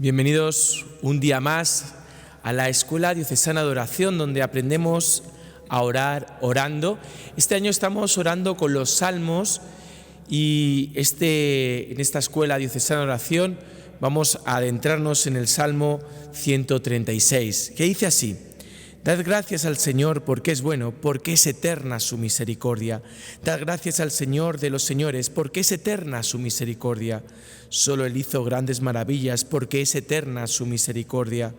Bienvenidos un día más a la Escuela Diocesana de Oración, donde aprendemos a orar orando. Este año estamos orando con los salmos y en esta Escuela Diocesana de Oración vamos a adentrarnos en el Salmo 136, que dice así: Dad gracias al Señor porque es bueno, porque es eterna su misericordia. Dad gracias al Señor de los señores, porque es eterna su misericordia. Solo Él hizo grandes maravillas, porque es eterna su misericordia.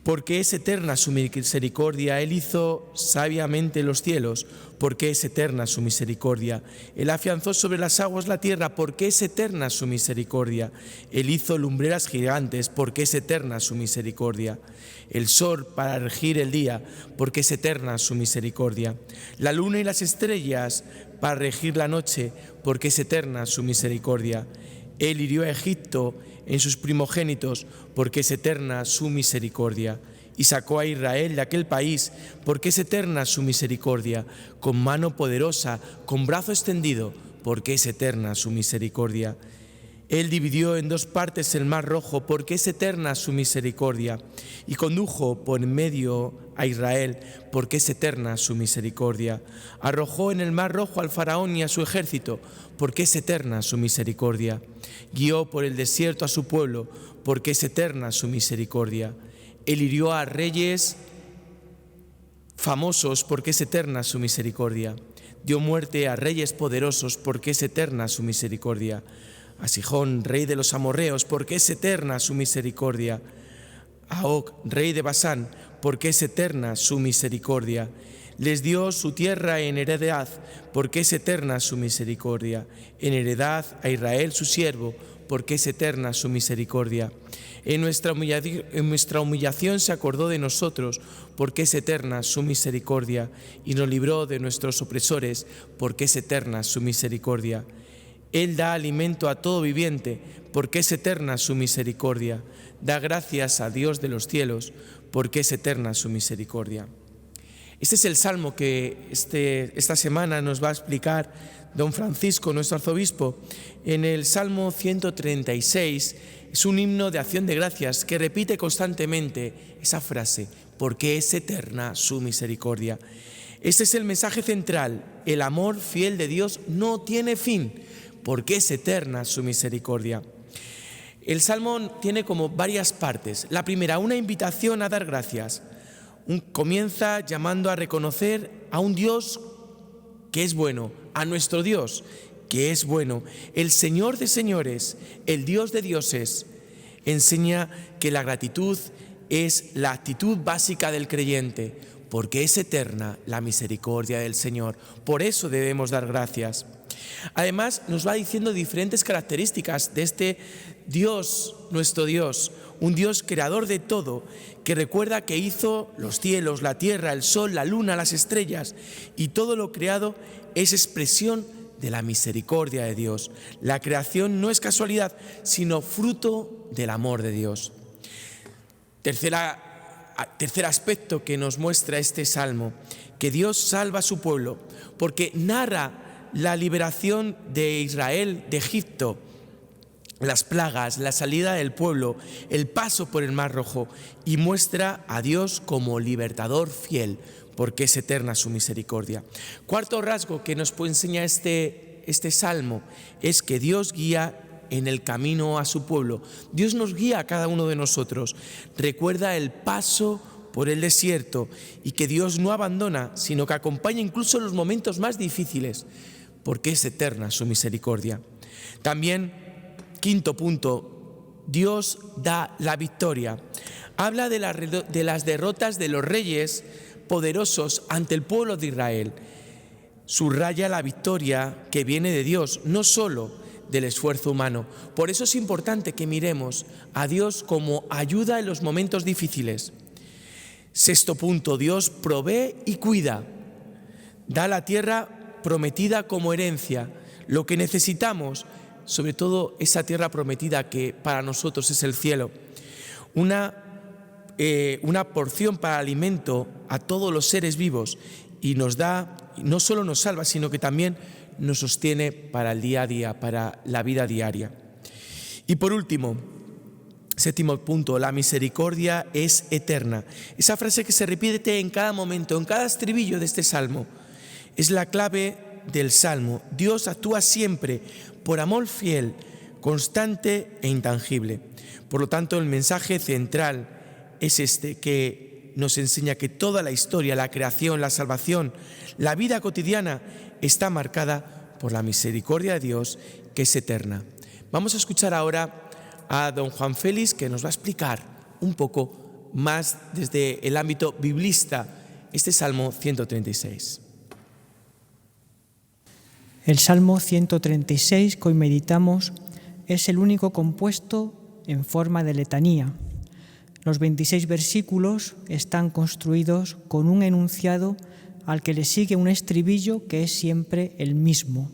Porque es eterna su misericordia. Él hizo sabiamente los cielos, porque es eterna su misericordia. Él afianzó sobre las aguas la tierra, porque es eterna su misericordia. Él hizo lumbreras gigantes, porque es eterna su misericordia. El sol para regir el día, porque es eterna su misericordia. La luna y las estrellas para regir la noche, porque es eterna su misericordia. Él hirió a Egipto en sus primogénitos, porque es eterna su misericordia. Y sacó a Israel de aquel país, porque es eterna su misericordia. Con mano poderosa, con brazo extendido, porque es eterna su misericordia. Él dividió en dos partes el mar rojo, porque es eterna su misericordia. Y condujo por en medio a Israel, porque es eterna su misericordia. Arrojó en el mar rojo al faraón y a su ejército, porque es eterna su misericordia. Guió por el desierto a su pueblo, porque es eterna su misericordia. Él hirió a reyes famosos, porque es eterna su misericordia. Dio muerte a reyes poderosos, porque es eterna su misericordia. A Sihón, rey de los amorreos, porque es eterna su misericordia. A Og, rey de Basán, porque es eterna su misericordia. Les dio su tierra en heredad, porque es eterna su misericordia. En heredad a Israel su siervo, porque es eterna su misericordia. En nuestra humillación se acordó de nosotros, porque es eterna su misericordia. Y nos libró de nuestros opresores, porque es eterna su misericordia. Él da alimento a todo viviente, porque es eterna su misericordia. Da gracias a Dios de los cielos, porque es eterna su misericordia. Este es el salmo que esta semana nos va a explicar don Francisco, nuestro arzobispo. En el Salmo 136 es un himno de acción de gracias que repite constantemente esa frase: porque es eterna su misericordia. Este es el mensaje central: el amor fiel de Dios no tiene fin, porque es eterna su misericordia. El Salmo tiene como varias partes. La primera, una invitación a dar gracias. Comienza llamando a reconocer a un Dios que es bueno, a nuestro Dios que es bueno, el Señor de señores, el Dios de dioses. Enseña que la gratitud es la actitud básica del creyente, porque es eterna la misericordia del Señor. Por eso debemos dar gracias. Además, nos va diciendo diferentes características de este Dios, nuestro Dios, un Dios creador de todo, que recuerda que hizo los cielos, la tierra, el sol, la luna, las estrellas, y todo lo creado es expresión de la misericordia de Dios. La creación no es casualidad, sino fruto del amor de Dios. Tercer aspecto que nos muestra este salmo: que Dios salva a su pueblo, porque narra la liberación de Israel de Egipto, las plagas, la salida del pueblo, el paso por el Mar Rojo, y muestra a Dios como libertador fiel, porque es eterna su misericordia. Cuarto rasgo que nos enseña este salmo es que Dios guía en el camino a su pueblo. Dios nos guía a cada uno de nosotros. Recuerda el paso por el desierto y que Dios no abandona, sino que acompaña incluso en los momentos más difíciles, porque es eterna su misericordia. También, quinto punto, Dios da la victoria. Habla de las derrotas de los reyes poderosos ante el pueblo de Israel. Subraya la victoria que viene de Dios, no solo del esfuerzo humano. Por eso es importante que miremos a Dios como ayuda en los momentos difíciles. Sexto punto, Dios provee y cuida. Da la tierra prometida como herencia, lo que necesitamos, sobre todo esa tierra prometida que para nosotros es el cielo. Una porción para alimento a todos los seres vivos, y nos da, no solo nos salva, sino que también nos sostiene para el día a día, para la vida diaria. Y por último, Séptimo punto, la misericordia es eterna. Esa frase que se repite en cada momento, en cada estribillo de este salmo, es la clave del salmo. Dios actúa siempre por amor fiel, constante e intangible. Por lo tanto, el mensaje central es este, que nos enseña que toda la historia, la creación, la salvación, la vida cotidiana está marcada por la misericordia de Dios, que es eterna. Vamos a escuchar ahora a don Juan Félix, que nos va a explicar un poco más desde el ámbito biblista este Salmo 136. El Salmo 136 que hoy meditamos es el único compuesto en forma de letanía. Los 26 versículos están construidos con un enunciado al que le sigue un estribillo que es siempre el mismo,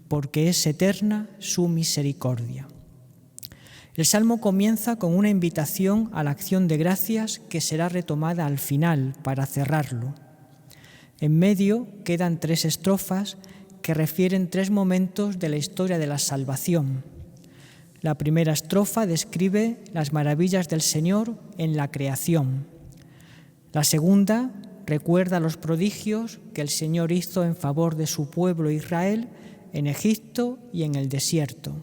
porque es eterna su misericordia. El Salmo comienza con una invitación a la acción de gracias que será retomada al final para cerrarlo. En medio quedan 3 estrofas que refieren 3 momentos de la historia de la salvación. La primera estrofa describe las maravillas del Señor en la creación. La segunda recuerda los prodigios que el Señor hizo en favor de su pueblo Israel en Egipto y en el desierto.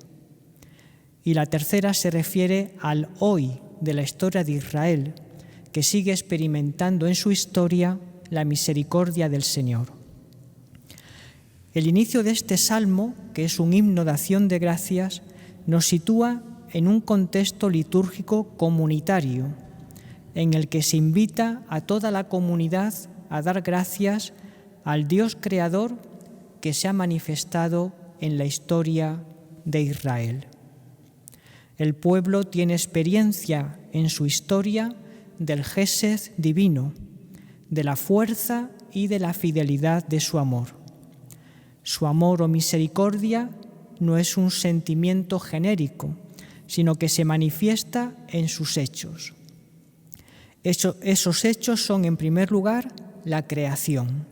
Y la tercera se refiere al hoy de la historia de Israel, que sigue experimentando en su historia la misericordia del Señor. El inicio de este salmo, que es un himno de acción de gracias, nos sitúa en un contexto litúrgico comunitario, en el que se invita a toda la comunidad a dar gracias al Dios creador que se ha manifestado en la historia de Israel. El pueblo tiene experiencia en su historia del Gesed divino, de la fuerza y de la fidelidad de su amor. Su amor o misericordia no es un sentimiento genérico, sino que se manifiesta en sus hechos. Esos hechos son, en primer lugar, la creación.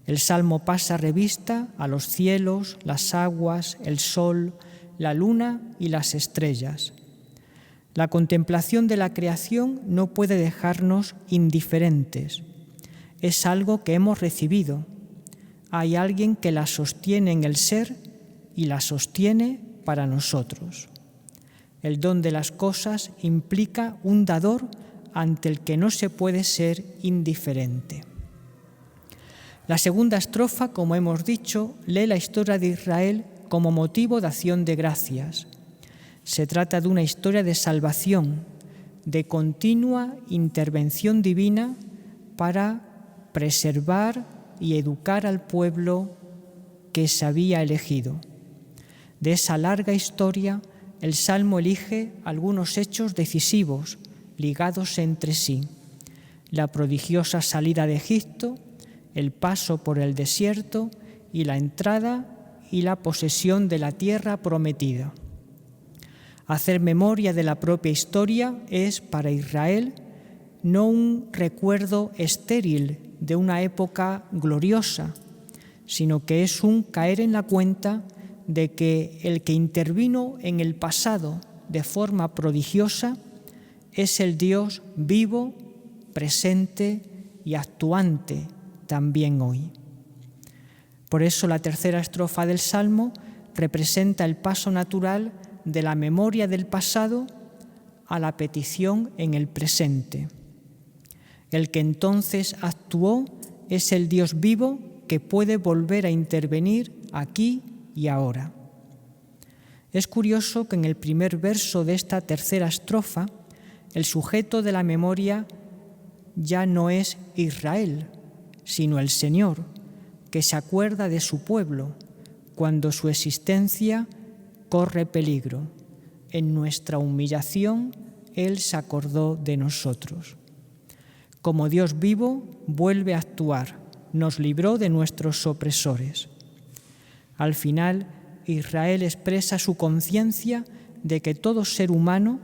El Salmo pasa revista a los cielos, las aguas, el sol, la luna y las estrellas. La contemplación de la creación no puede dejarnos indiferentes. Es algo que hemos recibido. Hay alguien que la sostiene en el ser y la sostiene para nosotros. El don de las cosas implica un dador ante el que no se puede ser indiferente. La segunda estrofa, como hemos dicho, lee la historia de Israel como motivo de acción de gracias. Se trata de una historia de salvación, de continua intervención divina para preservar y educar al pueblo que se había elegido. De esa larga historia, el Salmo elige algunos hechos decisivos, ligados entre sí: la prodigiosa salida de Egipto, el paso por el desierto y la entrada y la posesión de la tierra prometida. Hacer memoria de la propia historia es, para Israel, no un recuerdo estéril de una época gloriosa, sino que es un caer en la cuenta de que el que intervino en el pasado de forma prodigiosa es el Dios vivo, presente y actuante también hoy. Por eso la tercera estrofa del Salmo representa el paso natural de la memoria del pasado a la petición en el presente. El que entonces actuó es el Dios vivo que puede volver a intervenir aquí y ahora. Es curioso que en el primer verso de esta tercera estrofa, el sujeto de la memoria ya no es Israel, sino el Señor, que se acuerda de su pueblo cuando su existencia corre peligro. En nuestra humillación, Él se acordó de nosotros. Como Dios vivo, vuelve a actuar, nos libró de nuestros opresores. Al final, Israel expresa su conciencia de que todo ser humano,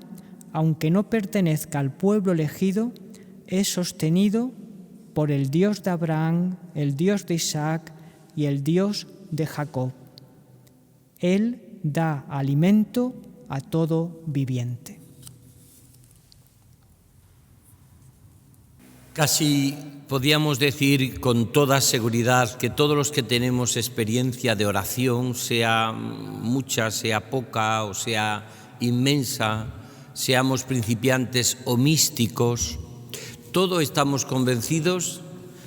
aunque no pertenezca al pueblo elegido, es sostenido por el Dios de Abraham, el Dios de Isaac y el Dios de Jacob. Él da alimento a todo viviente. Casi podríamos decir con toda seguridad que todos los que tenemos experiencia de oración, sea mucha, sea poca o sea inmensa, seamos principiantes o místicos, todos estamos convencidos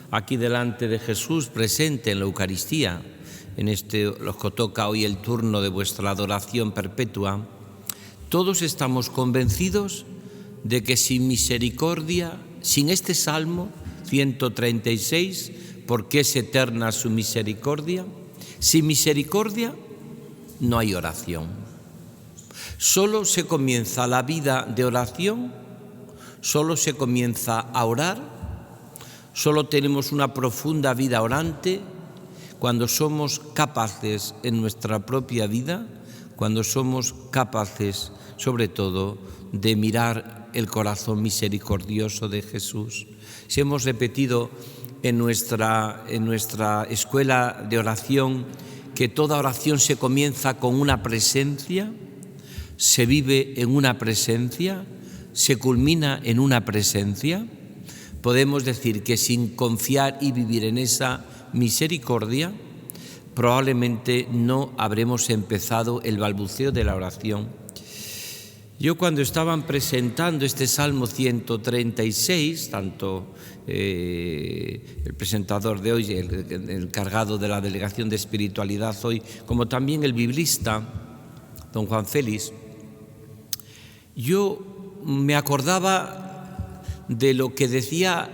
aquí delante de Jesús, presente en la Eucaristía, en los que toca hoy el turno de vuestra adoración perpetua, todos estamos convencidos de que sin misericordia, sin este Salmo 136, porque es eterna su misericordia, sin misericordia no hay oración. Solo se comienza la vida de oración, solo se comienza a orar, solo tenemos una profunda vida orante cuando somos capaces en nuestra propia vida, cuando somos capaces, sobre todo, de mirar el corazón misericordioso de Jesús. Si hemos repetido en nuestra escuela de oración que toda oración se comienza con una presencia, se vive en una presencia, se culmina en una presencia, podemos decir que sin confiar y vivir en esa misericordia, probablemente no habremos empezado el balbuceo de la oración. Yo cuando estaban presentando este Salmo 136, tanto el presentador de hoy, el encargado de la Delegación de Espiritualidad hoy, como también el biblista, don Juan Félix, yo me acordaba de lo que decía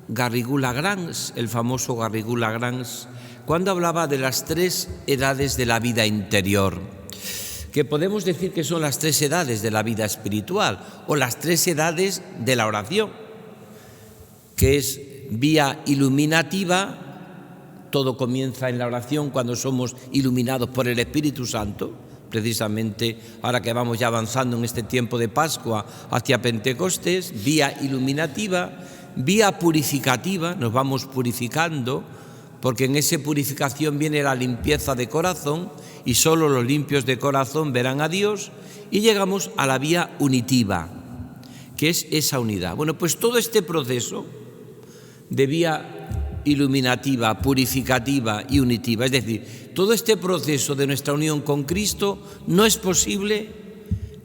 Garrigou-Lagrange, el famoso Garrigou-Lagrange, cuando hablaba de las 3 edades de la vida interior, que podemos decir que son las 3 edades de la vida espiritual o las 3 edades de la oración, que es vía iluminativa, todo comienza en la oración cuando somos iluminados por el Espíritu Santo, precisamente ahora que vamos ya avanzando en este tiempo de Pascua hacia Pentecostés, vía iluminativa, vía purificativa, nos vamos purificando, porque en esa purificación viene la limpieza de corazón y solo los limpios de corazón verán a Dios, y llegamos a la vía unitiva, que es esa unidad. Bueno, pues todo este proceso de vía iluminativa, purificativa y unitiva, es decir, todo este proceso de nuestra unión con Cristo no es posible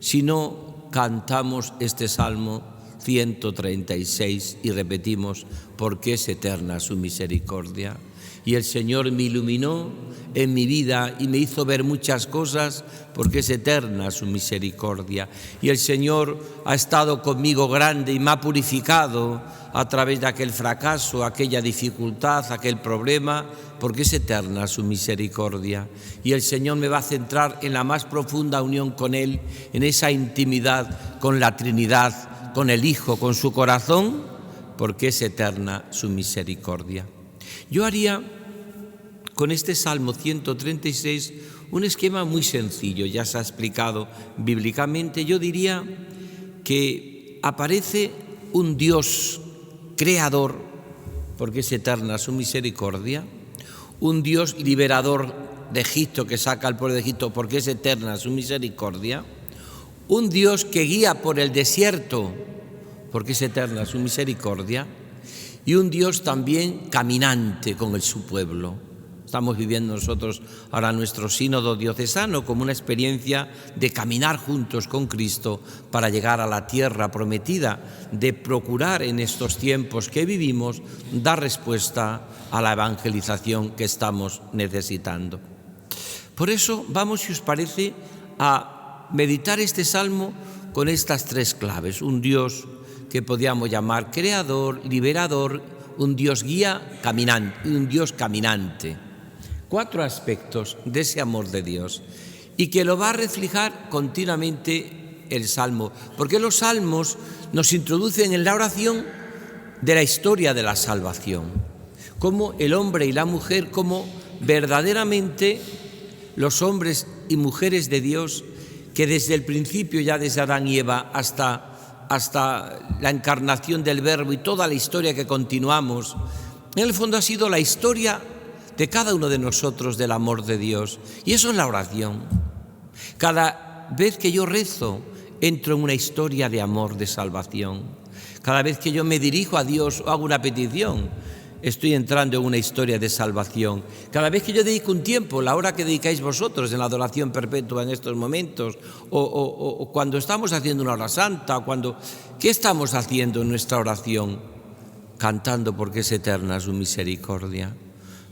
si no cantamos este Salmo 136 y repetimos, porque es eterna su misericordia. Y el Señor me iluminó en mi vida y me hizo ver muchas cosas porque es eterna su misericordia. Y el Señor ha estado conmigo grande y me ha purificado a través de aquel fracaso, aquella dificultad, aquel problema, porque es eterna su misericordia. Y el Señor me va a centrar en la más profunda unión con Él, en esa intimidad con la Trinidad, con el Hijo, con su corazón, porque es eterna su misericordia. Yo haría con este Salmo 136 un esquema muy sencillo, ya se ha explicado bíblicamente. Yo diría que aparece un Dios creador, porque es eterna su misericordia, un Dios liberador de Egipto, que saca al pueblo de Egipto, porque es eterna su misericordia, un Dios que guía por el desierto, porque es eterna su misericordia, y un Dios también caminante con su pueblo. Estamos viviendo nosotros ahora nuestro sínodo diocesano como una experiencia de caminar juntos con Cristo para llegar a la tierra prometida, de procurar en estos tiempos que vivimos dar respuesta a la evangelización que estamos necesitando. Por eso vamos, si os parece, a meditar este salmo con estas 3 claves. Un Dios que podríamos llamar creador, liberador, un Dios guía, caminante, un Dios caminante. 4 aspectos de ese amor de Dios y que lo va a reflejar continuamente el Salmo, porque los salmos nos introducen en la oración de la historia de la salvación, como el hombre y la mujer, como verdaderamente los hombres y mujeres de Dios que desde el principio, ya desde Adán y Eva hasta la encarnación del Verbo y toda la historia que continuamos, en el fondo ha sido la historia de cada uno de nosotros del amor de Dios. Y eso es la oración. Cada vez que yo rezo, entro en una historia de amor, de salvación. Cada vez que yo me dirijo a Dios o hago una petición, estoy entrando en una historia de salvación. Cada vez que yo dedico un tiempo, la hora que dedicáis vosotros en la adoración perpetua en estos momentos, o cuando estamos haciendo una hora santa, ¿qué estamos haciendo en nuestra oración? Cantando porque es eterna su misericordia.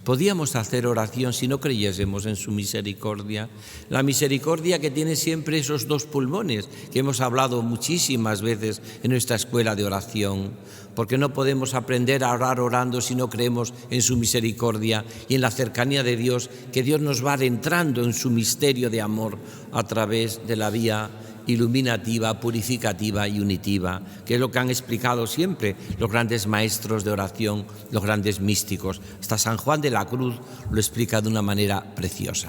Podíamos hacer oración si no creyésemos en su misericordia. La misericordia que tiene siempre esos dos pulmones que hemos hablado muchísimas veces en nuestra escuela de oración. Porque no podemos aprender a orar orando si no creemos en su misericordia y en la cercanía de Dios, que Dios nos va adentrando en su misterio de amor a través de la vía iluminativa, purificativa y unitiva, que es lo que han explicado siempre los grandes maestros de oración, los grandes místicos. Hasta San Juan de la Cruz lo explica de una manera preciosa.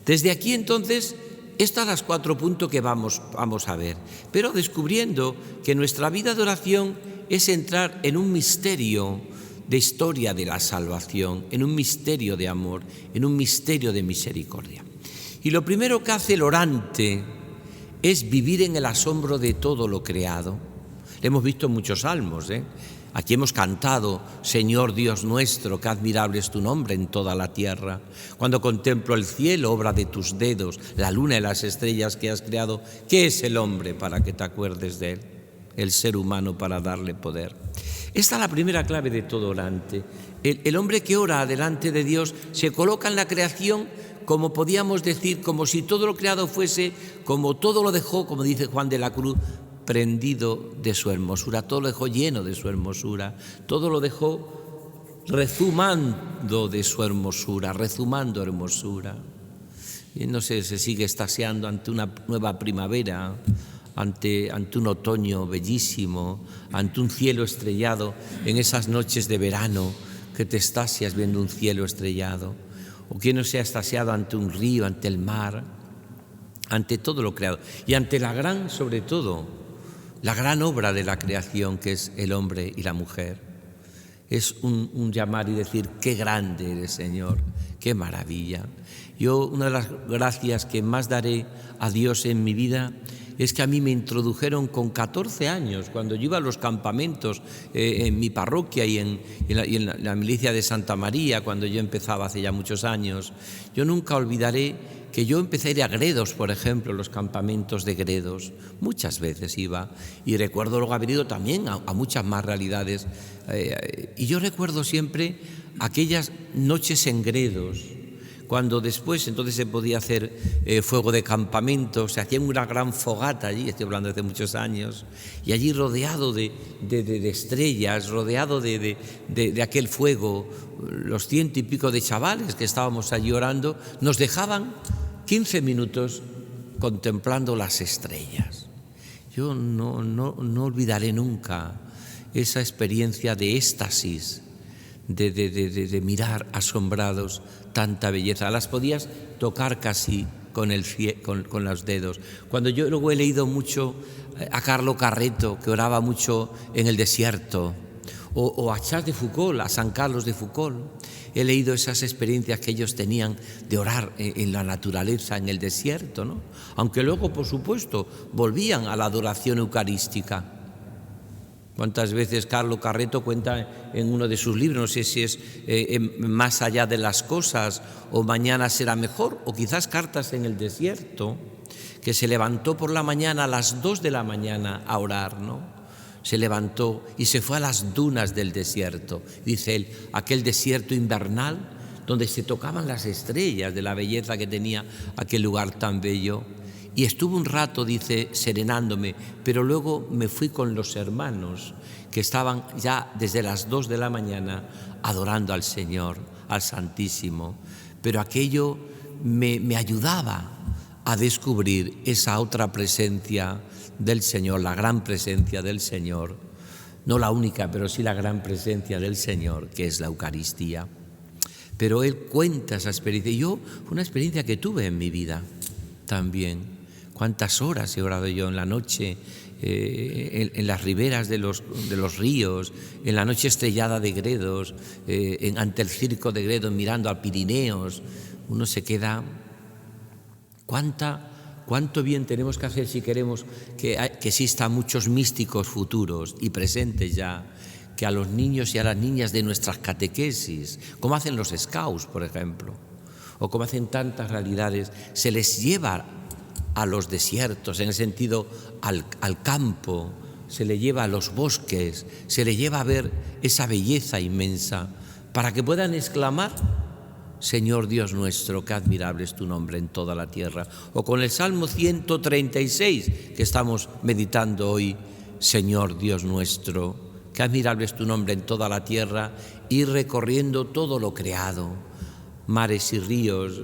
Desde aquí, entonces, estos son los 4 puntos que vamos a ver, pero descubriendo que nuestra vida de oración es entrar en un misterio de historia de la salvación, en un misterio de amor, en un misterio de misericordia. Y lo primero que hace el orante es vivir en el asombro de todo lo creado. Lo hemos visto en muchos salmos, Aquí hemos cantado, Señor Dios nuestro, qué admirable es tu nombre en toda la tierra. Cuando contemplo el cielo, obra de tus dedos, la luna y las estrellas que has creado, ¿qué es el hombre para que te acuerdes de él? El ser humano para darle poder. Esta es la primera clave de todo orante. El hombre que ora delante de Dios se coloca en la creación, como podíamos decir, como si todo lo creado fuese, como todo lo dejó, como dice Juan de la Cruz, prendido de su hermosura, todo lo dejó lleno de su hermosura, todo lo dejó rezumando de su hermosura, rezumando hermosura. Y no sé, se sigue extasiando ante una nueva primavera, ante un otoño bellísimo, ante un cielo estrellado, en esas noches de verano que te extasias viendo un cielo estrellado. O quien no se ha extasiado ante un río, ante el mar, ante todo lo creado. Y ante sobre todo, la gran obra de la creación que es el hombre y la mujer. Es un llamar y decir, qué grande eres, Señor, qué maravilla. Yo, una de las gracias que más daré a Dios en mi vida es que a mí me introdujeron con 14 años, cuando yo iba a los campamentos en mi parroquia y en la milicia de Santa María, cuando yo empezaba hace ya muchos años. Yo nunca olvidaré que yo empecé a ir a Gredos, por ejemplo, los campamentos de Gredos. Muchas veces iba, y recuerdo luego haber ido también a muchas más realidades. Y yo recuerdo siempre aquellas noches en Gredos, cuando después entonces se podía hacer fuego de campamento, se hacía una gran fogata allí, estoy hablando de hace muchos años, y allí rodeado de estrellas, rodeado de aquel fuego, los 100 y pico de chavales que estábamos allí orando, nos dejaban 15 minutos contemplando las estrellas. Yo no olvidaré nunca esa experiencia de éxtasis, de mirar asombrados tanta belleza. Las podías tocar casi con los dedos. Cuando yo luego he leído mucho a Carlo Carretto, que oraba mucho en el desierto, o a Charles de Foucault, a San Carlos de Foucault, he leído esas experiencias que ellos tenían de orar en la naturaleza, en el desierto, ¿no? Aunque luego, por supuesto, volvían a la adoración eucarística. ¿Cuántas veces Carlo Carretto cuenta en uno de sus libros, no sé si es Más allá de las cosas o Mañana será mejor, o quizás Cartas en el desierto, que se levantó por la mañana a las 2 de la mañana a orar, ¿no? Se levantó y se fue a las dunas del desierto, dice él, aquel desierto invernal donde se tocaban las estrellas de la belleza que tenía aquel lugar tan bello. Y estuve un rato, dice, serenándome, pero luego me fui con los hermanos que estaban ya desde las 2 de la mañana adorando al Señor, al Santísimo. Pero aquello me ayudaba a descubrir esa otra presencia del Señor, la gran presencia del Señor, no la única, pero sí la gran presencia del Señor, que es la Eucaristía. Pero él cuenta esa experiencia, y yo, fue una experiencia que tuve en mi vida también. ¿Cuántas horas he orado yo en la noche, en las riberas de los ríos, en la noche estrellada de Gredos, ante el circo ¿Cuánta cuánto bien tenemos que hacer si queremos que existan muchos místicos futuros y presentes ya, que a los niños y a las niñas de nuestras catequesis, como hacen los scouts, por ejemplo, o como hacen tantas realidades, se les lleva a los desiertos, en el sentido al campo, se les lleva a los bosques, se les lleva a ver esa belleza inmensa, para que puedan exclamar: Señor Dios nuestro, qué admirable es tu nombre en toda la tierra. O con el Salmo 136 que estamos meditando hoy: Señor Dios nuestro, qué admirable es tu nombre en toda la tierra, ir recorriendo todo lo creado, mares y ríos,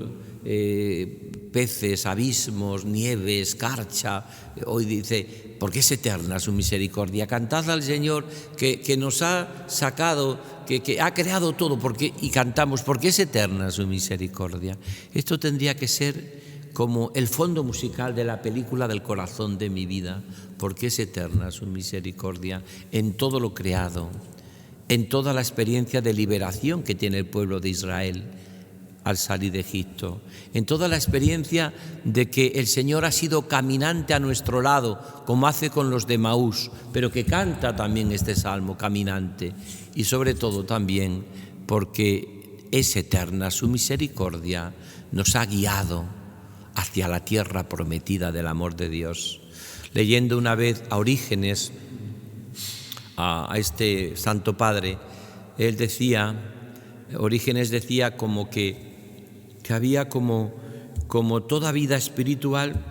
peces, abismos, nieve, escarcha. Hoy dice: porque es eterna su misericordia. Cantad al Señor que nos ha sacado, que ha creado todo, y cantamos: porque es eterna su misericordia. Esto tendría que ser como el fondo musical de la película del corazón de mi vida. Porque es eterna su misericordia en todo lo creado, en toda la experiencia de liberación que tiene el pueblo de Israel al salir de Egipto, en toda la experiencia de que el Señor ha sido caminante a nuestro lado, como hace con los de Maús, pero que canta también este salmo, caminante, y sobre todo también porque es eterna su misericordia, nos ha guiado hacia la tierra prometida del amor de Dios. Leyendo una vez a Orígenes, a este Santo Padre, Orígenes decía como que había como toda vida espiritual,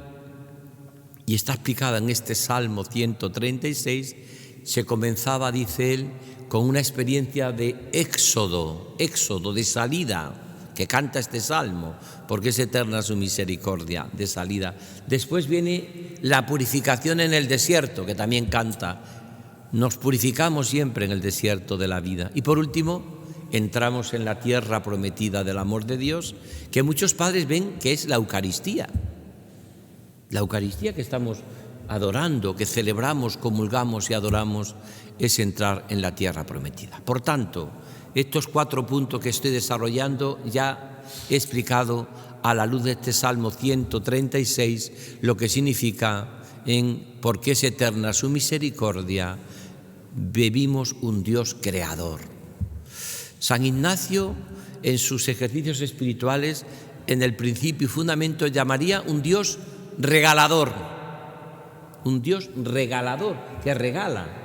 y está explicada en este Salmo 136, se comenzaba, dice él, con una experiencia de éxodo, de salida, que canta este Salmo, porque es eterna su misericordia, de salida. Después viene la purificación en el desierto, que también canta. Nos purificamos siempre en el desierto de la vida. Y por último, entramos en la tierra prometida del amor de Dios, que muchos padres ven que es la Eucaristía. La Eucaristía que estamos adorando, que celebramos, comulgamos y adoramos, es entrar en la tierra prometida. Por tanto, estos 4 puntos que estoy desarrollando ya he explicado a la luz de este Salmo 136 lo que significa porque es eterna su misericordia, vivimos un Dios creador. San Ignacio, en sus ejercicios espirituales, en el principio y fundamento, llamaría un Dios regalador. Un Dios regalador, que regala.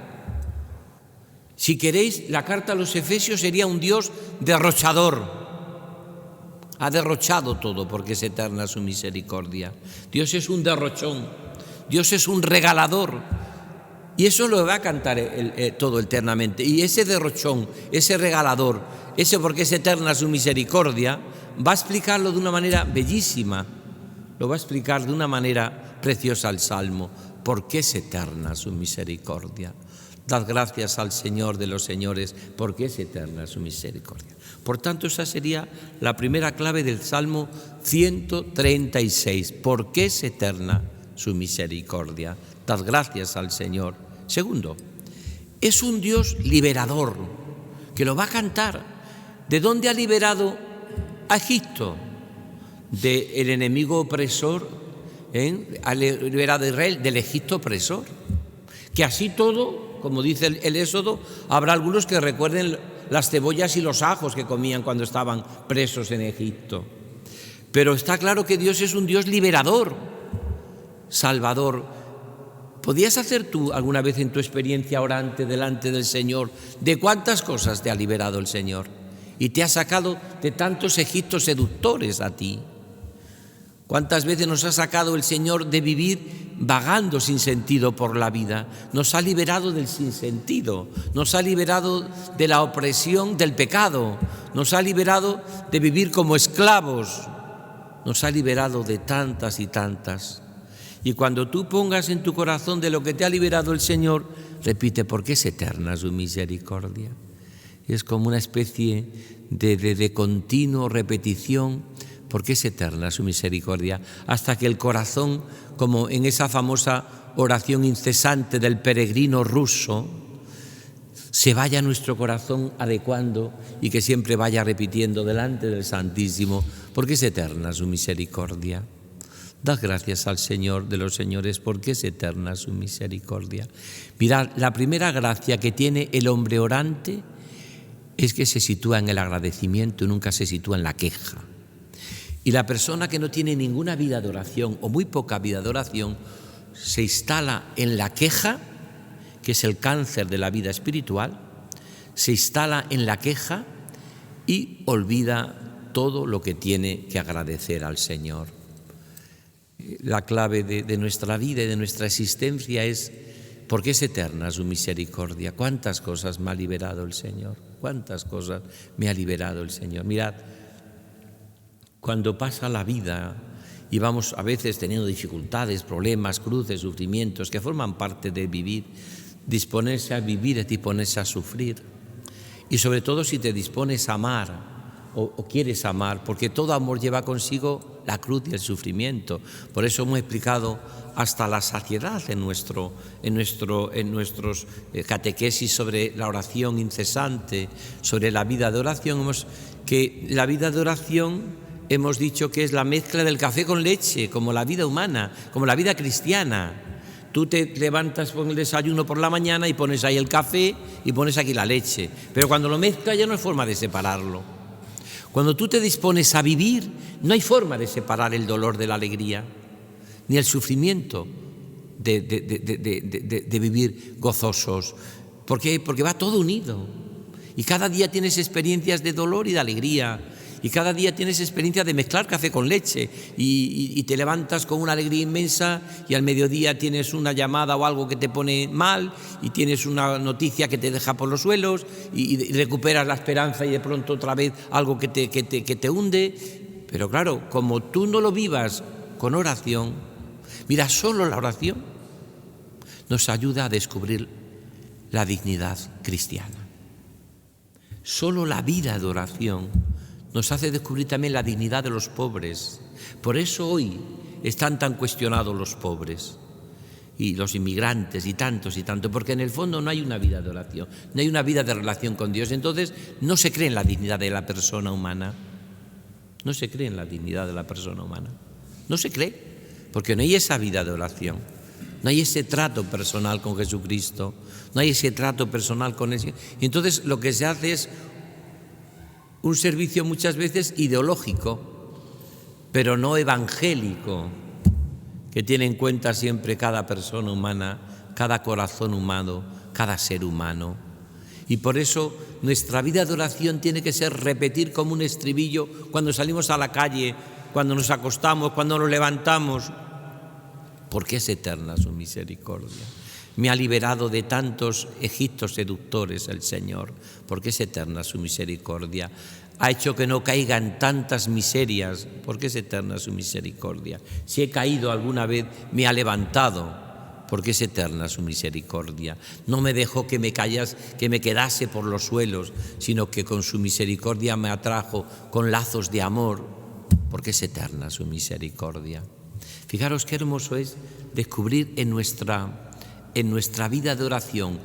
Si queréis, la carta a los Efesios sería un Dios derrochador. Ha derrochado todo porque es eterna su misericordia. Dios es un derrochón, Dios es un regalador. Y eso lo va a cantar todo eternamente. Y ese derrochón, ese regalador, ese porque es eterna su misericordia, va a explicarlo de una manera bellísima. Lo va a explicar de una manera preciosa el Salmo. Porque es eterna su misericordia. Dad gracias al Señor de los señores, porque es eterna su misericordia. Por tanto, esa sería la primera clave del Salmo 136. Porque es eterna su misericordia. Dad gracias al Señor. Segundo, es un Dios liberador, que lo va a cantar. ¿De dónde ha liberado a Egipto? Del enemigo opresor, ha liberado a Israel del Egipto opresor. Que así todo, como dice el Éxodo, habrá algunos que recuerden las cebollas y los ajos que comían cuando estaban presos en Egipto. Pero está claro que Dios es un Dios liberador, salvador. ¿Podías hacer tú alguna vez en tu experiencia orante delante del Señor de cuántas cosas te ha liberado el Señor? Y te ha sacado de tantos Egiptos seductores a ti. ¿Cuántas veces nos ha sacado el Señor de vivir vagando sin sentido por la vida? Nos ha liberado del sinsentido, nos ha liberado de la opresión del pecado, nos ha liberado de vivir como esclavos, nos ha liberado de tantas y tantas. Y cuando tú pongas en tu corazón de lo que te ha liberado el Señor, repite: porque es eterna su misericordia. Es como una especie de continuo repetición, porque es eterna su misericordia, hasta que el corazón, como en esa famosa oración incesante del peregrino ruso, se vaya a nuestro corazón adecuando y que siempre vaya repitiendo delante del Santísimo: porque es eterna su misericordia. Dad gracias al Señor de los señores, porque es eterna su misericordia. Mirad, la primera gracia que tiene el hombre orante es que se sitúa en el agradecimiento y nunca se sitúa en la queja. Y la persona que no tiene ninguna vida de oración o muy poca vida de oración se instala en la queja, que es el cáncer de la vida espiritual, se instala en la queja y olvida todo lo que tiene que agradecer al Señor. La clave de nuestra vida y de nuestra existencia es porque es eterna su misericordia. ¿Cuántas cosas me ha liberado el Señor? ¿Cuántas cosas me ha liberado el Señor? Mirad, cuando pasa la vida y vamos a veces teniendo dificultades, problemas, cruces, sufrimientos que forman parte de vivir, disponerse a vivir es disponerse a sufrir. Y sobre todo si te dispones a amar o quieres amar, porque todo amor lleva consigo la cruz y el sufrimiento. Por eso hemos explicado hasta la saciedad en nuestros catequesis sobre la oración incesante, sobre la vida de oración, que la vida de oración hemos dicho que es la mezcla del café con leche, como la vida humana, como la vida cristiana. Tú te levantas con el desayuno por la mañana y pones ahí el café y pones aquí la leche, pero cuando lo mezclas ya no hay forma de separarlo. Cuando tú te dispones a vivir, no hay forma de separar el dolor de la alegría, ni el sufrimiento de vivir gozosos. ¿Por qué? Porque va todo unido. Y cada día tienes experiencias de dolor y de alegría. Y cada día tienes experiencia de mezclar café con leche y te levantas con una alegría inmensa y al mediodía tienes una llamada o algo que te pone mal y tienes una noticia que te deja por los suelos y recuperas la esperanza y de pronto otra vez algo que te hunde. Pero claro, como tú no lo vivas con oración, mira, solo la oración nos ayuda a descubrir la dignidad cristiana. Solo la vida de oración nos hace descubrir también la dignidad de los pobres. Por eso hoy están tan cuestionados los pobres y los inmigrantes y tantos, porque en el fondo no hay una vida de oración, no hay una vida de relación con Dios. Entonces no se cree en la dignidad de la persona humana. No se cree en la dignidad de la persona humana. No se cree, porque no hay esa vida de oración. No hay ese trato personal con Jesucristo, no hay ese trato personal con Él. Y entonces lo que se hace es un servicio muchas veces ideológico, pero no evangélico, que tiene en cuenta siempre cada persona humana, cada corazón humano, cada ser humano. Y por eso nuestra vida de oración tiene que ser repetir como un estribillo cuando salimos a la calle, cuando nos acostamos, cuando nos levantamos, porque es eterna su misericordia. Me ha liberado de tantos egiptos seductores el Señor, porque es eterna su misericordia. Ha hecho que no caiga en tantas miserias, porque es eterna su misericordia. Si he caído alguna vez, me ha levantado, porque es eterna su misericordia. No me dejó que me quedase por los suelos, sino que con su misericordia me atrajo con lazos de amor, porque es eterna su misericordia. Fijaros qué hermoso es descubrir en nuestra vida de oración,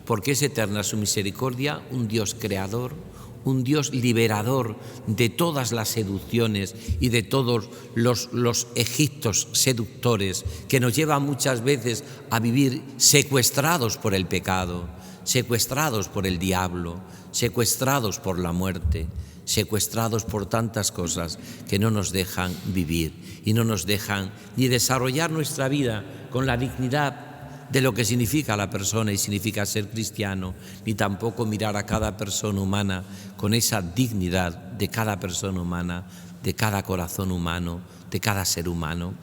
porque es eterna su misericordia, un Dios creador, un Dios liberador de todas las seducciones y de todos los egiptos seductores que nos llevan muchas veces a vivir secuestrados por el pecado, secuestrados por el diablo, secuestrados por la muerte, secuestrados por tantas cosas que no nos dejan vivir y no nos dejan ni desarrollar nuestra vida con la dignidad de lo que significa la persona y significa ser cristiano, ni tampoco mirar a cada persona humana con esa dignidad de cada persona humana, de cada corazón humano, de cada ser humano.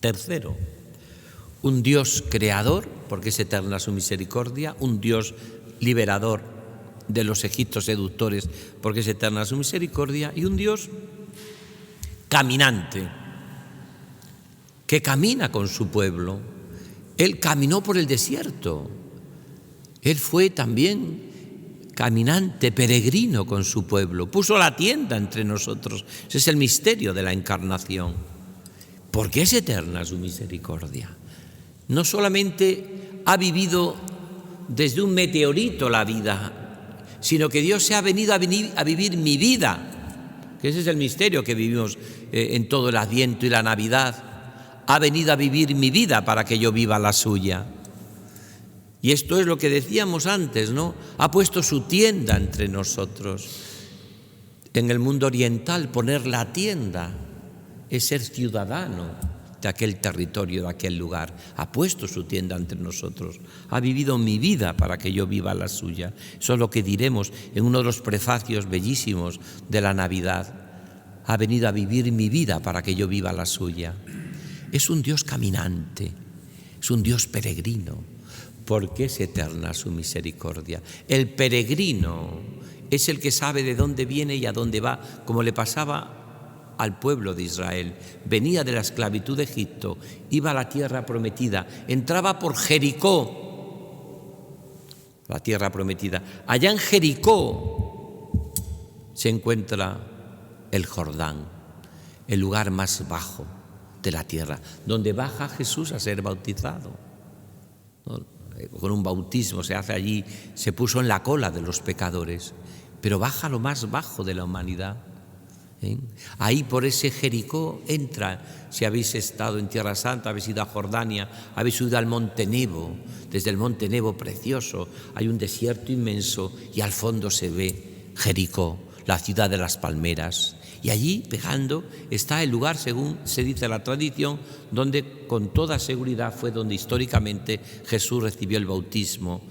Tercero, un Dios creador, porque es eterna su misericordia, un Dios liberador de los egiptos seductores, porque es eterna su misericordia, y un Dios caminante, que camina con su pueblo. Él caminó por el desierto. Él fue también caminante, peregrino con su pueblo. Puso la tienda entre nosotros. Ese es el misterio de la encarnación. Porque es eterna su misericordia. No solamente ha vivido desde un meteorito la vida, sino que Dios se ha venido a vivir mi vida que ese es el misterio que vivimos en todo el Adviento y la Navidad. Ha venido a vivir mi vida para que yo viva la suya. Y esto es lo que decíamos antes, ¿no? Ha puesto su tienda entre nosotros. En el mundo oriental, poner la tienda es ser ciudadano de aquel territorio, de aquel lugar. Ha puesto su tienda entre nosotros. Ha vivido mi vida para que yo viva la suya. Eso es lo que diremos en uno de los prefacios bellísimos de la Navidad. Ha venido a vivir mi vida para que yo viva la suya. Es un Dios caminante, es un Dios peregrino, porque es eterna su misericordia. El peregrino es el que sabe de dónde viene y a dónde va, como le pasaba al pueblo de Israel. Venía de la esclavitud de Egipto, iba a la tierra prometida, entraba por Jericó, la tierra prometida. Allá en Jericó se encuentra el Jordán, el lugar más bajo de la tierra, donde baja Jesús a ser bautizado. Con un bautismo se hace allí, se puso en la cola de los pecadores, pero baja lo más bajo de la humanidad. Ahí por ese Jericó entra, si habéis estado en Tierra Santa, habéis ido a Jordania, habéis ido al Monte Nebo. Desde el Monte Nebo, precioso, hay un desierto inmenso y al fondo se ve Jericó, la ciudad de las palmeras. Y allí, pegando, está el lugar, según se dice la tradición, donde con toda seguridad fue donde históricamente Jesús recibió el bautismo.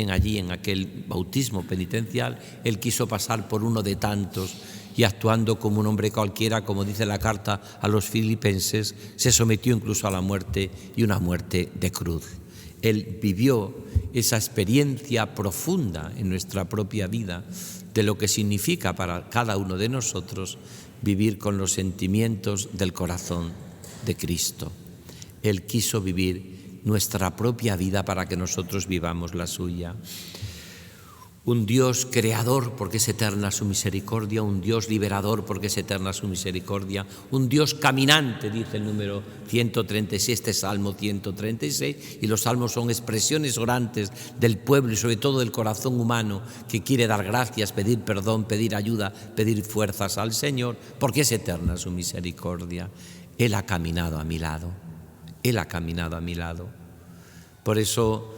Allí, en aquel bautismo penitencial, él quiso pasar por uno de tantos y, actuando como un hombre cualquiera, como dice la carta a los filipenses, se sometió incluso a la muerte, y una muerte de cruz. Él vivió esa experiencia profunda en nuestra propia vida de lo que significa para cada uno de nosotros vivir con los sentimientos del corazón de Cristo. Él quiso vivir nuestra propia vida para que nosotros vivamos la suya. Un Dios creador, porque es eterna su misericordia, un Dios liberador, porque es eterna su misericordia, un Dios caminante, dice el número 136, este Salmo 136, y los salmos son expresiones orantes del pueblo y sobre todo del corazón humano que quiere dar gracias, pedir perdón, pedir ayuda, pedir fuerzas al Señor, porque es eterna su misericordia. Él ha caminado a mi lado, Él ha caminado a mi lado. Por eso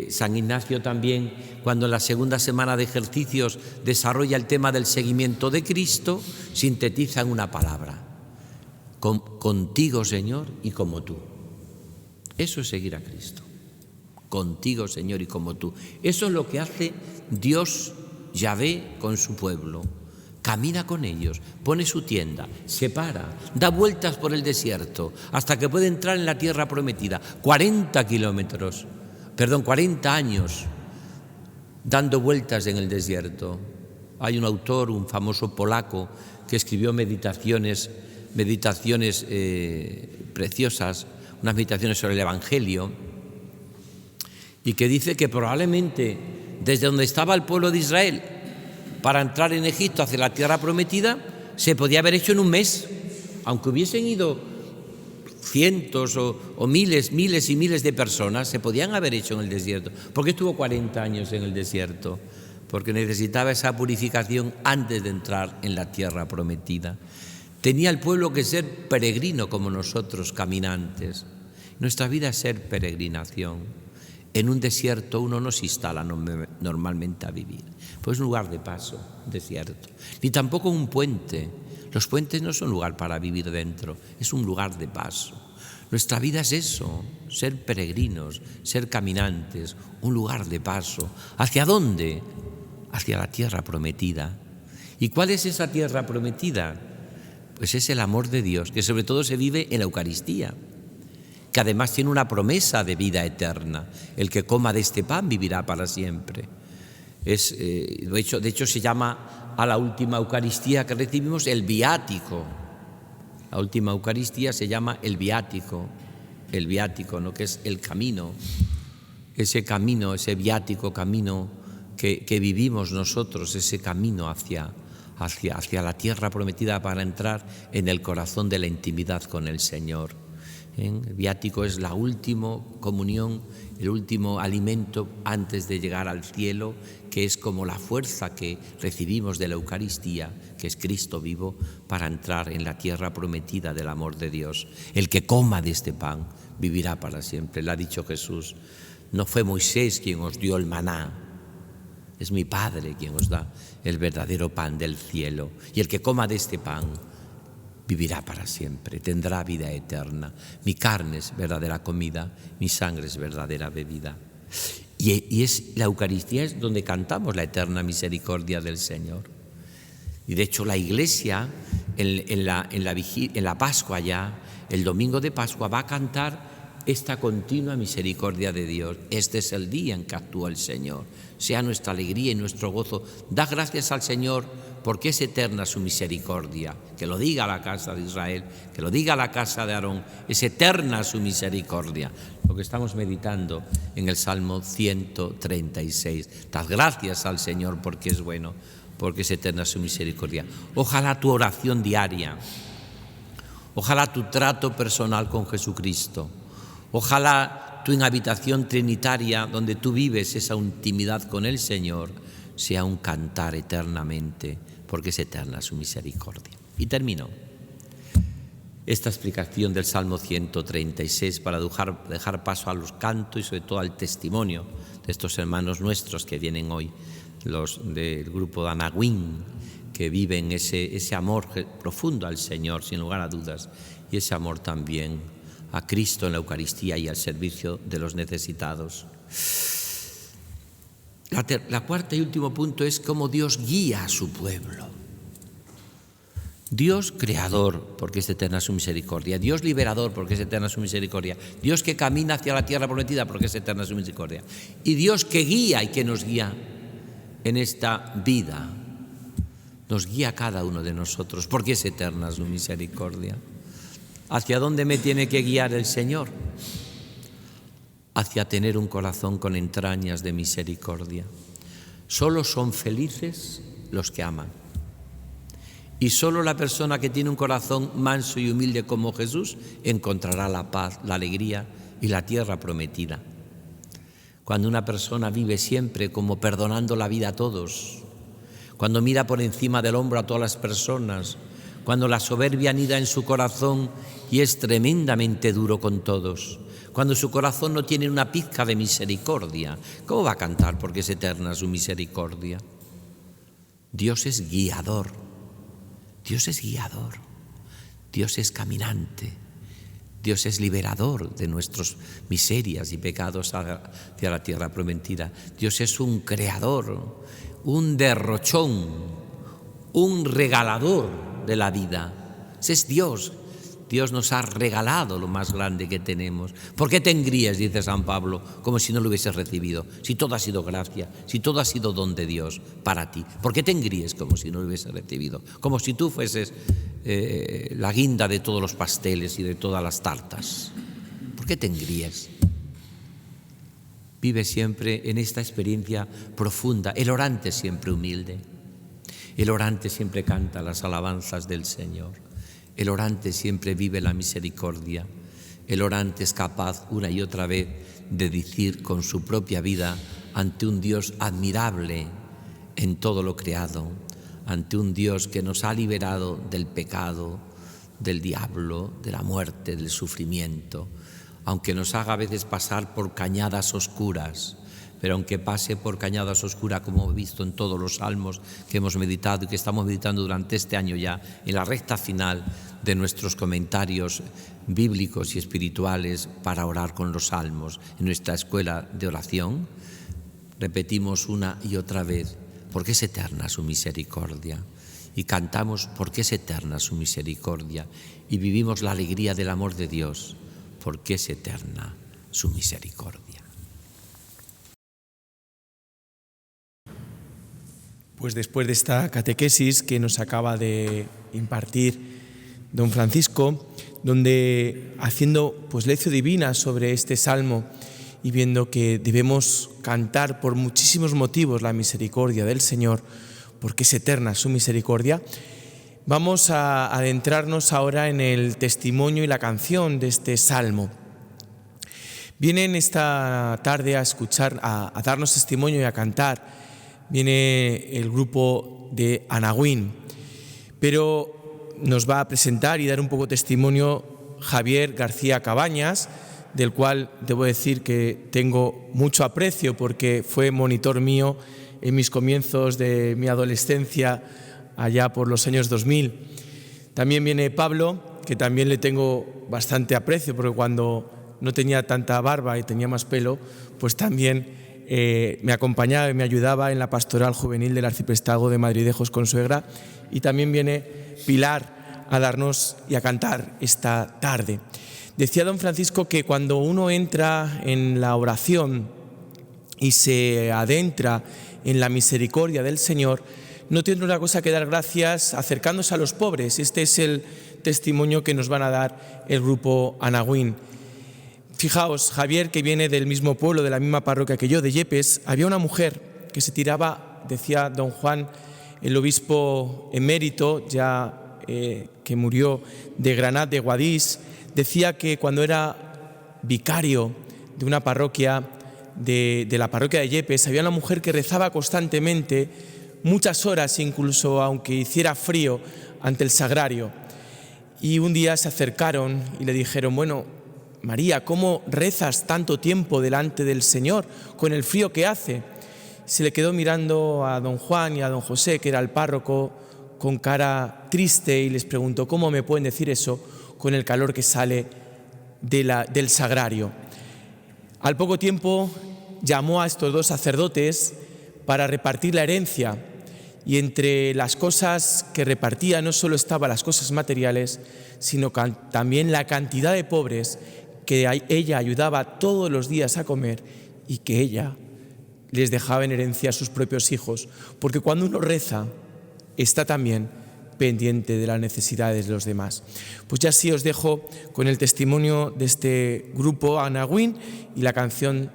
San Ignacio también, cuando en la segunda semana de ejercicios desarrolla el tema del seguimiento de Cristo, sintetiza en una palabra: contigo, Señor, y como tú. Eso es seguir a Cristo. Contigo, Señor, y como tú. Eso es lo que hace Dios, Yahvé, con su pueblo. Camina con ellos, pone su tienda, se para, da vueltas por el desierto hasta que puede entrar en la tierra prometida. 40 años dando vueltas en el desierto. Hay un autor, un famoso polaco, que escribió meditaciones preciosas, unas meditaciones sobre el Evangelio, y que dice que probablemente desde donde estaba el pueblo de Israel para entrar en Egipto hacia la tierra prometida se podía haber hecho en un mes, aunque hubiesen ido cientos o miles y miles de personas, se podían haber hecho en el desierto. ¿Por qué estuvo 40 años en el desierto? Porque necesitaba esa purificación antes de entrar en la tierra prometida. Tenía el pueblo que ser peregrino como nosotros, caminantes. Nuestra vida es ser peregrinación. En un desierto uno no se instala normalmente a vivir, pues es un lugar de paso, desierto. Ni tampoco un puente. Los puentes no son lugar para vivir dentro, es un lugar de paso. Nuestra vida es eso, ser peregrinos, ser caminantes, un lugar de paso. ¿Hacia dónde? Hacia la tierra prometida. ¿Y cuál es esa tierra prometida? Pues es el amor de Dios, que sobre todo se vive en la Eucaristía, que además tiene una promesa de vida eterna. El que coma de este pan vivirá para siempre. De hecho, se llama a la última Eucaristía que recibimos el viático. La última Eucaristía se llama el viático, ¿no? Que es el camino, ese camino, ese viático camino que vivimos nosotros, ese camino hacia la tierra prometida para entrar en el corazón de la intimidad con el Señor. El viático es la última comunión, el último alimento antes de llegar al cielo, que es como la fuerza que recibimos de la Eucaristía, que es Cristo vivo, para entrar en la tierra prometida del amor de Dios. El que coma de este pan vivirá para siempre. Le ha dicho Jesús, no fue Moisés quien os dio el maná, es mi Padre quien os da el verdadero pan del cielo. Y el que coma de este pan vivirá para siempre, tendrá vida eterna. Mi carne es verdadera comida, mi sangre es verdadera bebida. Y es la Eucaristía es donde cantamos la eterna misericordia del Señor. Y de hecho la Iglesia en la Pascua ya, el domingo de Pascua, va a cantar esta continua misericordia de Dios. Este es el día en que actúa el Señor. Sea nuestra alegría y nuestro gozo. Da gracias al Señor porque es eterna su misericordia. Que lo diga la casa de Israel, que lo diga la casa de Aarón. Es eterna su misericordia. Lo que estamos meditando en el Salmo 136. Dad gracias al Señor porque es bueno, porque es eterna su misericordia. Ojalá tu oración diaria, ojalá tu trato personal con Jesucristo, ojalá tu inhabitación trinitaria donde tú vives esa intimidad con el Señor sea un cantar eternamente, porque es eterna su misericordia. Y termino esta explicación del Salmo 136 para dejar paso a los cantos y sobre todo al testimonio de estos hermanos nuestros que vienen hoy, los del grupo de Anahuín, que viven ese amor profundo al Señor, sin lugar a dudas, y ese amor también a Cristo en la Eucaristía y al servicio de los necesitados. La cuarta y último punto es cómo Dios guía a su pueblo. Dios creador, porque es eterna su misericordia. Dios liberador, porque es eterna su misericordia. Dios que camina hacia la tierra prometida, porque es eterna su misericordia. Y Dios que guía y que nos guía en esta vida. Nos guía a cada uno de nosotros, porque es eterna su misericordia. ¿Hacia dónde me tiene que guiar el Señor? Hacia tener un corazón con entrañas de misericordia. Solo son felices los que aman. Y solo la persona que tiene un corazón manso y humilde como Jesús encontrará la paz, la alegría y la tierra prometida. Cuando una persona vive siempre como perdonando la vida a todos, cuando mira por encima del hombro a todas las personas, cuando la soberbia anida en su corazón y es tremendamente duro con todos, cuando su corazón no tiene una pizca de misericordia, ¿cómo va a cantar porque es eterna su misericordia? Dios es guiador. Dios es guiador, Dios es caminante, Dios es liberador de nuestras miserias y pecados hacia la tierra prometida. Dios es un creador, un derrochón, un regalador de la vida. Ese es Dios. Dios nos ha regalado lo más grande que tenemos. ¿Por qué te engríes, dice San Pablo, como si no lo hubieses recibido? Si todo ha sido gracia, si todo ha sido don de Dios para ti. ¿Por qué te engríes como si no lo hubieses recibido? Como si tú fueses la guinda de todos los pasteles y de todas las tartas. ¿Por qué te engríes? Vive siempre en esta experiencia profunda. El orante siempre humilde. El orante siempre canta las alabanzas del Señor. El orante siempre vive la misericordia. El orante es capaz una y otra vez de decir con su propia vida ante un Dios admirable en todo lo creado, ante un Dios que nos ha liberado del pecado, del diablo, de la muerte, del sufrimiento, aunque nos haga a veces pasar por cañadas oscuras. Pero aunque pase por cañadas oscuras, como hemos visto en todos los salmos que hemos meditado y que estamos meditando durante este año ya, en la recta final de nuestros comentarios bíblicos y espirituales para orar con los salmos, en nuestra escuela de oración, repetimos una y otra vez, porque es eterna su misericordia. Y cantamos, porque es eterna su misericordia. Y vivimos la alegría del amor de Dios, porque es eterna su misericordia. Pues después de esta catequesis que nos acaba de impartir don Francisco, donde haciendo pues lección divina sobre este salmo y viendo que debemos cantar por muchísimos motivos la misericordia del Señor, porque es eterna su misericordia, Vamos a adentrarnos ahora en el testimonio y la canción de este salmo. Vienen esta tarde a escuchar, a darnos testimonio y a cantar, viene el grupo de Anahuín, pero nos va a presentar y dar un poco testimonio Javier García Cabañas, del cual debo decir que tengo mucho aprecio porque fue monitor mío en mis comienzos de mi adolescencia, allá por los años 2000. También viene Pablo, que también le tengo bastante aprecio, porque cuando no tenía tanta barba y tenía más pelo, pues también me acompañaba y me ayudaba en la pastoral juvenil del Arciprestazgo de Madridejos con Suegra. Y también viene Pilar a darnos y a cantar esta tarde. Decía don Francisco que cuando uno entra en la oración y se adentra en la misericordia del Señor, no tiene otra cosa que dar gracias acercándose a los pobres. Este es el testimonio que nos van a dar el grupo Anahuín. Fijaos, Javier, que viene del mismo pueblo, de la misma parroquia que yo, de Yepes, había una mujer que se tiraba, decía don Juan, el obispo emérito, ya que murió, de Granat de Guadix, decía que cuando era vicario de una parroquia, de la parroquia de Yepes, había una mujer que rezaba constantemente, muchas horas incluso, aunque hiciera frío, ante el sagrario. Y un día se acercaron y le dijeron: bueno, María, ¿cómo rezas tanto tiempo delante del Señor con el frío que hace? Se le quedó mirando a don Juan y a don José, que era el párroco, con cara triste, y les preguntó: ¿cómo me pueden decir eso con el calor que sale del sagrario? Al poco tiempo llamó a estos dos sacerdotes para repartir la herencia, y entre las cosas que repartía no solo estaban las cosas materiales, sino también la cantidad de pobres que ella ayudaba todos los días a comer y que ella les dejaba en herencia a sus propios hijos, porque cuando uno reza está también pendiente de las necesidades de los demás. Pues ya sí os dejo con el testimonio de este grupo Anahuín y la canción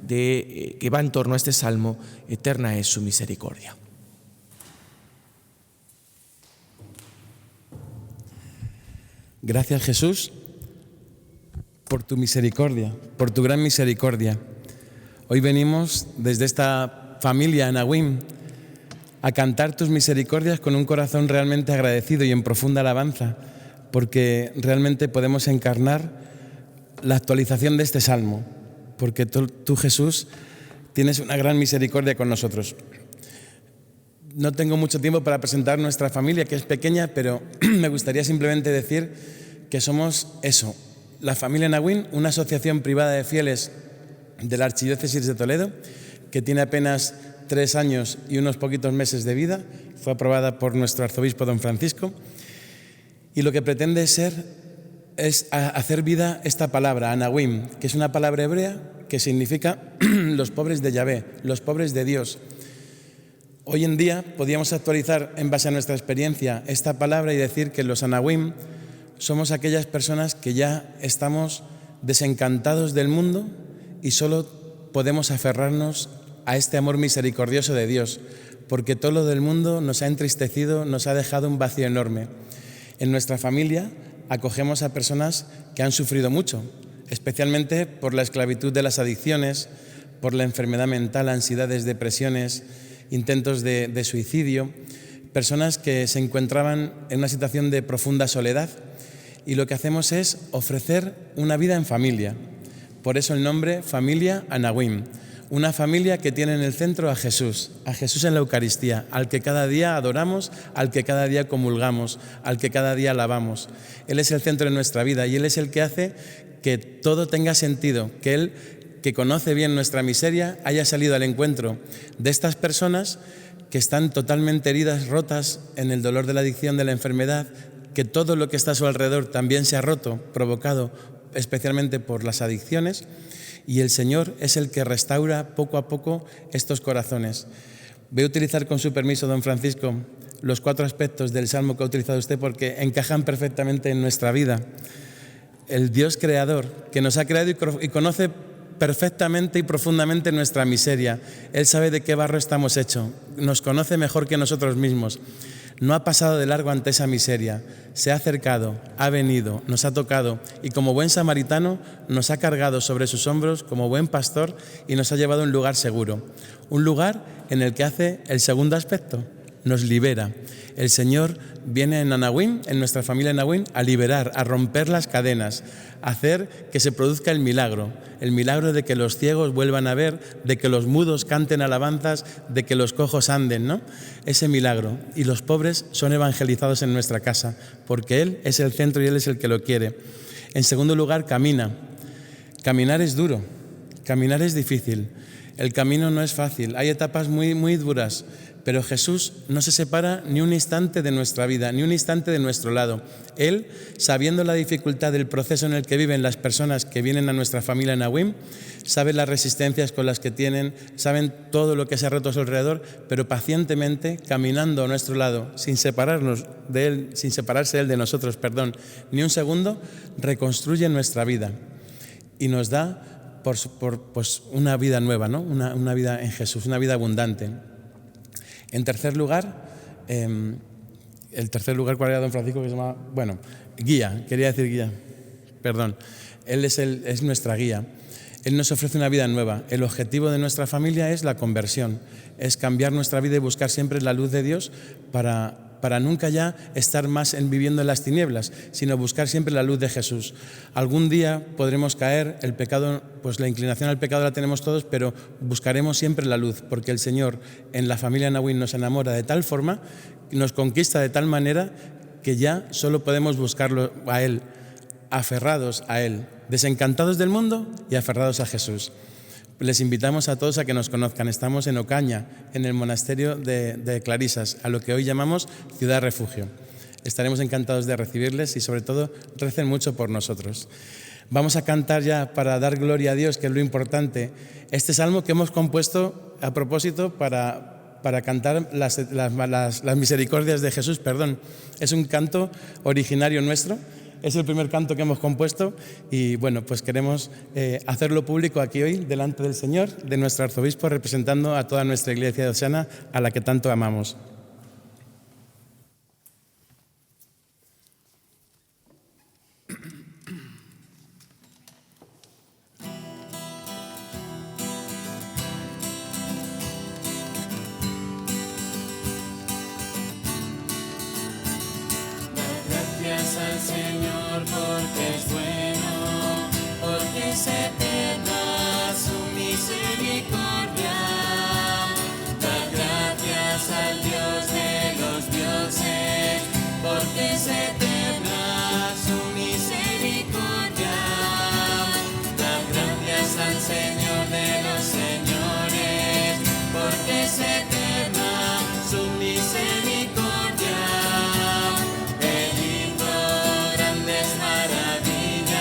que va en torno a este salmo: Eterna es su misericordia. Gracias, Jesús, por tu misericordia, por tu gran misericordia. Hoy venimos desde esta familia Anahuín a cantar tus misericordias con un corazón realmente agradecido y en profunda alabanza, porque realmente podemos encarnar la actualización de este salmo, porque tú, Jesús, tienes una gran misericordia con nosotros. No tengo mucho tiempo para presentar nuestra familia, que es pequeña, pero me gustaría simplemente decir que somos eso, la familia Anahuín, una asociación privada de fieles de la Archidiócesis de Toledo, que tiene apenas 3 años y unos poquitos meses de vida. Fue aprobada por nuestro arzobispo don Francisco, y lo que pretende es hacer vida esta palabra, Anahuín, que es una palabra hebrea que significa los pobres de Yahvé, los pobres de Dios. Hoy en día podríamos actualizar en base a nuestra experiencia esta palabra y decir que los Anahuín somos aquellas personas que ya estamos desencantados del mundo y solo podemos aferrarnos a este amor misericordioso de Dios, porque todo lo del mundo nos ha entristecido, nos ha dejado un vacío enorme. En nuestra familia acogemos a personas que han sufrido mucho, especialmente por la esclavitud de las adicciones, por la enfermedad mental, ansiedades, depresiones, intentos de suicidio, personas que se encontraban en una situación de profunda soledad, y lo que hacemos es ofrecer una vida en familia. Por eso el nombre Familia Anahuín, una familia que tiene en el centro a Jesús en la Eucaristía, al que cada día adoramos, al que cada día comulgamos, al que cada día alabamos. Él es el centro de nuestra vida y Él es el que hace que todo tenga sentido, que Él, que conoce bien nuestra miseria, haya salido al encuentro de estas personas que están totalmente heridas, rotas en el dolor de la adicción, de la enfermedad, que todo lo que está a su alrededor también se ha roto, provocado especialmente por las adicciones, y el Señor es el que restaura poco a poco estos corazones. Voy a utilizar, con su permiso, don Francisco, los 4 aspectos del salmo que ha utilizado usted porque encajan perfectamente en nuestra vida. El Dios creador, que nos ha creado y conoce perfectamente y profundamente nuestra miseria. Él sabe de qué barro estamos hechos, nos conoce mejor que nosotros mismos. No ha pasado de largo ante esa miseria, se ha acercado, ha venido, nos ha tocado y como buen samaritano nos ha cargado sobre sus hombros como buen pastor y nos ha llevado a un lugar seguro, un lugar en el que hace el segundo aspecto, nos libera. El Señor viene en Anahuim, en nuestra familia en Anahuim, a liberar, a romper las cadenas, a hacer que se produzca el milagro de que los ciegos vuelvan a ver, de que los mudos canten alabanzas, de que los cojos anden, ¿no? Ese milagro. Y los pobres son evangelizados en nuestra casa, porque Él es el centro y Él es el que lo quiere. En segundo lugar, camina. Caminar es duro, caminar es difícil. El camino no es fácil, hay etapas muy, muy duras, pero Jesús no se separa ni un instante de nuestra vida, ni un instante de nuestro lado. Él, sabiendo la dificultad del proceso en el que viven las personas que vienen a nuestra familia en Anahuim, sabe las resistencias con las que tienen, saben todo lo que se ha roto a su alrededor, pero pacientemente, caminando a nuestro lado, sin separarnos de Él, sin separarse Él de nosotros, ni un segundo, reconstruye nuestra vida y nos da pues una vida nueva, ¿no? Una vida en Jesús, una vida abundante. En tercer lugar, el tercer lugar, ¿cuál era, don Francisco? Que se llama, guía, quería decir guía, perdón. Él es nuestra guía. Él nos ofrece una vida nueva. El objetivo de nuestra familia es la conversión, es cambiar nuestra vida y buscar siempre la luz de Dios para nunca ya estar más viviendo en las tinieblas, sino buscar siempre la luz de Jesús. Algún día podremos caer, el pecado, pues la inclinación al pecado la tenemos todos, pero buscaremos siempre la luz, porque el Señor en la familia Anahuim nos enamora de tal forma, nos conquista de tal manera que ya solo podemos buscarlo a Él, aferrados a Él, desencantados del mundo y aferrados a Jesús. Les invitamos a todos a que nos conozcan. Estamos en Ocaña, en el monasterio de Clarisas, a lo que hoy llamamos Ciudad Refugio. Estaremos encantados de recibirles y sobre todo recen mucho por nosotros. Vamos a cantar ya para dar gloria a Dios, que es lo importante, este salmo que hemos compuesto a propósito para cantar las misericordias de Jesús. Es un canto originario nuestro. Es el primer canto que hemos compuesto y pues queremos hacerlo público aquí hoy delante del Señor, de nuestro arzobispo, representando a toda nuestra iglesia de Osana, a la que tanto amamos. Gracias al Señor porque es bueno, porque es eterna su misericordia. Da gracias al Dios de los dioses, porque es eterna su misericordia. Da gracias al Señor de los señores, porque es eterna su misericordia. Él hizo grandes maravillas.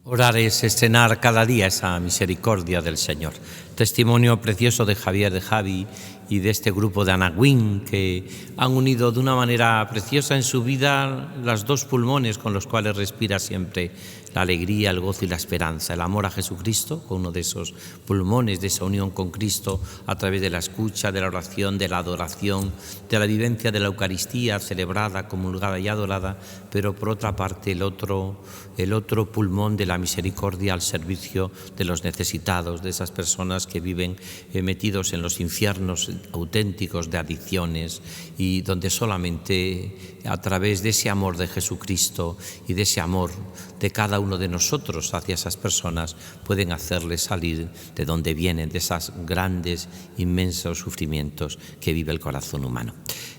Orar es estrenar cada día esa misericordia del Señor. Testimonio precioso de Javier, de Javi y de este grupo de Anagüín, que han unido de una manera preciosa en su vida los dos pulmones con los cuales respira siempre la alegría, el gozo y la esperanza, el amor a Jesucristo, con uno de esos pulmones, de esa unión con Cristo a través de la escucha, de la oración, de la adoración, de la vivencia de la Eucaristía celebrada, comulgada y adorada, pero por otra parte el otro pulmón de la misericordia al servicio de los necesitados, de esas personas que viven metidos en los infiernos auténticos de adicciones y donde solamente a través de ese amor de Jesucristo y de ese amor de cada uno de nosotros hacia esas personas pueden hacerles salir de donde vienen, de esos grandes, inmensos sufrimientos que vive el corazón humano.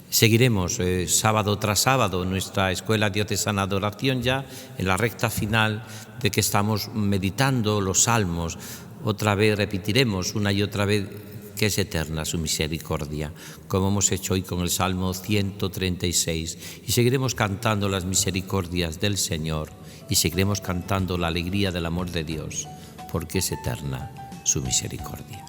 Seguiremos sábado tras sábado en nuestra Escuela Diocesana de Oración, ya en la recta final de que estamos meditando los salmos. Otra vez repetiremos una y otra vez que es eterna su misericordia, como hemos hecho hoy con el Salmo 136. Y seguiremos cantando las misericordias del Señor y seguiremos cantando la alegría del amor de Dios, porque es eterna su misericordia.